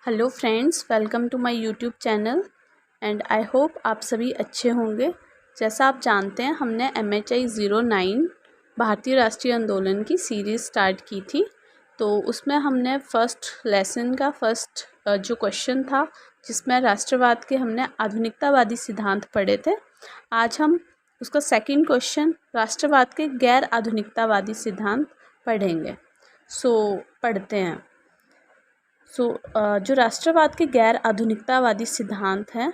Hello friends, welcome to my YouTube channel and I hope आप सभी अच्छे होंगे। जैसा आप जानते हैं, हमने MHI 09 भारतीय राष्ट्रीय आंदोलन की सीरीज़ स्टार्ट की थी। तो उसमें हमने फर्स्ट लेसन का फर्स्ट जो क्वेश्चन था, जिसमें राष्ट्रवाद के हमने आधुनिकतावादी सिद्धांत पढ़े थे। आज हम उसका सेकंड क्वेश्चन राष्ट्रवाद के गैर आधुनिकतावादी सिद्धांत पढ़ेंगे। पढ़ते हैं। जो राष्ट्रवाद के गैर आधुनिकतावादी सिद्धांत हैं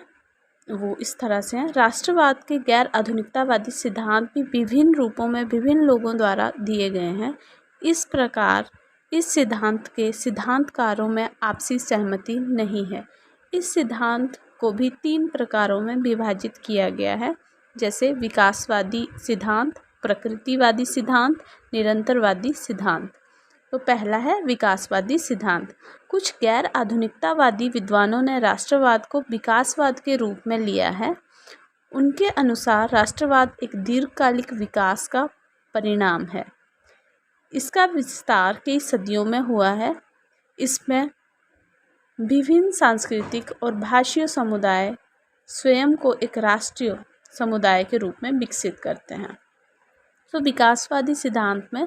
वो इस तरह से हैं। राष्ट्रवाद के गैर आधुनिकतावादी सिद्धांत भी विभिन्न रूपों में विभिन्न लोगों द्वारा दिए गए हैं। इस प्रकार इस सिद्धांत के सिद्धांतकारों में आपसी सहमति नहीं है। इस सिद्धांत को भी 3 प्रकारों में विभाजित किया गया है, जैसे विकासवादी सिद्धांत, प्रकृतिवादी सिद्धांत, निरंतरवादी सिद्धांत। तो पहला है विकासवादी सिद्धांत। कुछ गैर आधुनिकतावादी विद्वानों ने राष्ट्रवाद को विकासवाद के रूप में लिया है। उनके अनुसार राष्ट्रवाद एक दीर्घकालिक विकास का परिणाम है। इसका विस्तार कई सदियों में हुआ है। इसमें विभिन्न सांस्कृतिक और भाषीय समुदाय स्वयं को एक राष्ट्रीय समुदाय के रूप में विकसित करते हैं। तो विकासवादी सिद्धांत में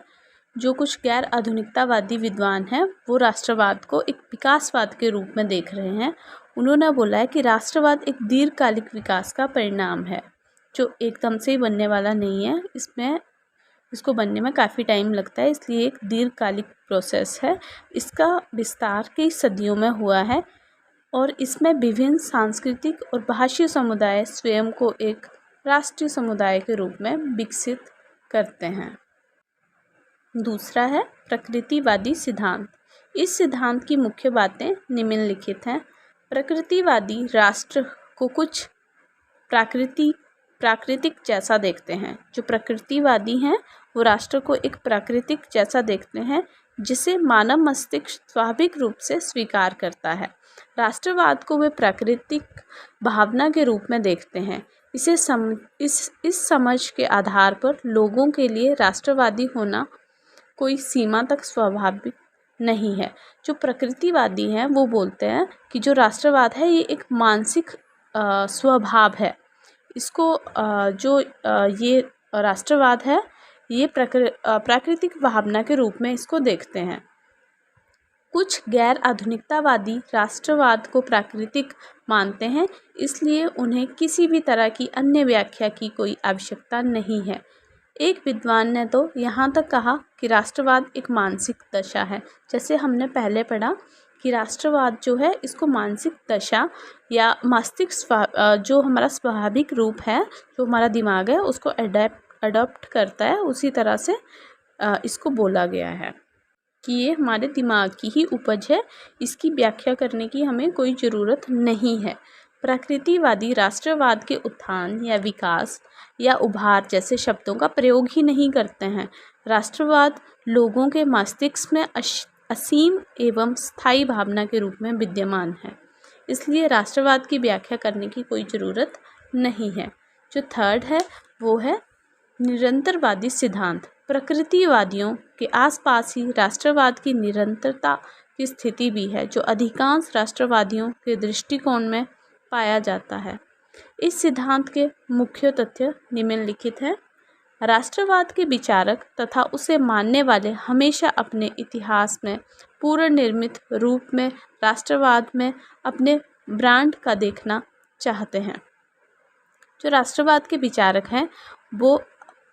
जो कुछ गैर आधुनिकतावादी विद्वान हैं वो राष्ट्रवाद को एक विकासवाद के रूप में देख रहे हैं। उन्होंने बोला है कि राष्ट्रवाद एक दीर्घकालिक विकास का परिणाम है, जो एकदम से ही बनने वाला नहीं है। इसको बनने में काफ़ी टाइम लगता है, इसलिए एक दीर्घकालिक प्रोसेस है। इसका विस्तार कई सदियों में हुआ है और इसमें विभिन्न सांस्कृतिक और भाषीय समुदाय स्वयं को एक राष्ट्रीय समुदाय के रूप में विकसित करते हैं। दूसरा है प्रकृतिवादी सिद्धांत। इस सिद्धांत की मुख्य बातें निम्नलिखित हैं। प्रकृतिवादी राष्ट्र को कुछ प्राकृतिक जैसा देखते हैं। जो प्रकृतिवादी हैं वो राष्ट्र को एक प्राकृतिक जैसा देखते हैं, जिसे मानव मस्तिष्क स्वाभाविक रूप से स्वीकार करता है। राष्ट्रवाद को वे प्राकृतिक भावना के रूप में देखते हैं। इस समझ के आधार पर लोगों के लिए राष्ट्रवादी होना कोई सीमा तक स्वाभाविक नहीं है। जो प्रकृतिवादी हैं वो बोलते हैं कि जो राष्ट्रवाद है ये एक मानसिक स्वभाव है। इसको ये राष्ट्रवाद है ये प्राकृतिक भावना के रूप में इसको देखते हैं। कुछ गैर आधुनिकतावादी राष्ट्रवाद को प्राकृतिक मानते हैं, इसलिए उन्हें किसी भी तरह की अन्य व्याख्या की कोई आवश्यकता नहीं है। एक विद्वान ने तो यहाँ तक कहा कि राष्ट्रवाद एक मानसिक दशा है। जैसे हमने पहले पढ़ा कि राष्ट्रवाद जो है इसको मानसिक दशा या मस्तिष्क जो हमारा स्वाभाविक रूप है, जो हमारा दिमाग है उसको अडॉप्ट करता है, उसी तरह से इसको बोला गया है कि ये हमारे दिमाग की ही उपज है। इसकी व्याख्या करने की हमें कोई ज़रूरत नहीं है। प्रकृतिवादी राष्ट्रवाद के उत्थान या विकास या उभार जैसे शब्दों का प्रयोग ही नहीं करते हैं। राष्ट्रवाद लोगों के मस्तिष्क में असीम एवं स्थायी भावना के रूप में विद्यमान है, इसलिए राष्ट्रवाद की व्याख्या करने की कोई ज़रूरत नहीं है। जो थर्ड है वो है निरंतरवादी सिद्धांत। प्रकृतिवादियों के आसपास ही राष्ट्रवाद की निरंतरता की स्थिति भी है, जो अधिकांश राष्ट्रवादियों के दृष्टिकोण में पाया जाता है। इस सिद्धांत के मुख्य तथ्य निम्नलिखित हैं। राष्ट्रवाद के विचारक तथा उसे मानने वाले हमेशा अपने इतिहास में पूर्ण निर्मित रूप में राष्ट्रवाद में अपने ब्रांड का देखना चाहते हैं। जो राष्ट्रवाद के विचारक हैं वो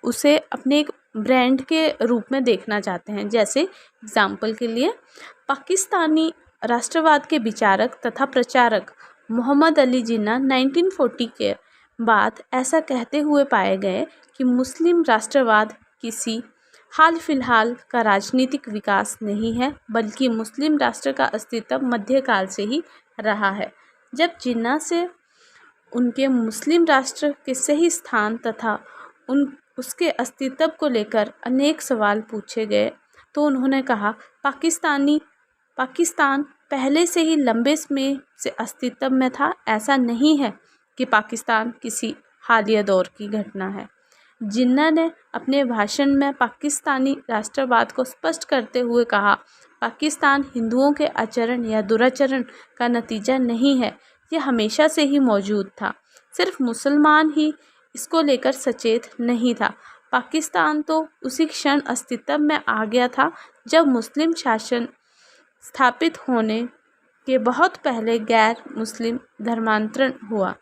उसे अपने एक ब्रांड के रूप में देखना चाहते हैं। जैसे एग्जाम्पल के लिए पाकिस्तानी राष्ट्रवाद के विचारक तथा प्रचारक मोहम्मद अली जिन्ना 1940 के बाद ऐसा कहते हुए पाए गए कि मुस्लिम राष्ट्रवाद किसी हाल फिलहाल का राजनीतिक विकास नहीं है, बल्कि मुस्लिम राष्ट्र का अस्तित्व मध्यकाल से ही रहा है। जब जिन्ना से उनके मुस्लिम राष्ट्र के सही स्थान तथा उसके अस्तित्व को लेकर अनेक सवाल पूछे गए तो उन्होंने कहा पाकिस्तान पहले से ही लंबे समय से अस्तित्व में था। ऐसा नहीं है कि पाकिस्तान किसी हालिया दौर की घटना है। जिन्ना ने अपने भाषण में पाकिस्तानी राष्ट्रवाद को स्पष्ट करते हुए कहा, पाकिस्तान हिंदुओं के आचरण या दुराचरण का नतीजा नहीं है, यह हमेशा से ही मौजूद था। सिर्फ मुसलमान ही इसको लेकर सचेत नहीं था। पाकिस्तान तो उसी क्षण अस्तित्व में आ गया था जब मुस्लिम शासन स्थापित होने के बहुत पहले गैर मुस्लिम धर्मांतरण हुआ।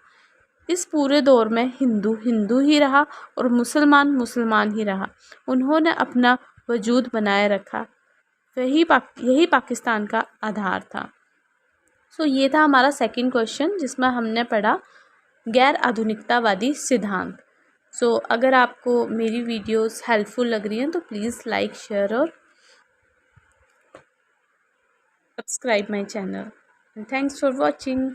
इस पूरे दौर में हिंदू हिंदू ही रहा और मुसलमान मुसलमान ही रहा। उन्होंने अपना वजूद बनाए रखा। यही पाकिस्तान का आधार था। ये था हमारा सेकंड क्वेश्चन, जिसमें हमने पढ़ा गैर आधुनिकतावादी सिद्धांत। अगर आपको मेरी वीडियोस हेल्पफुल लग रही हैं तो प्लीज़ लाइक, शेयर और subscribe my channel. Thanks for watching.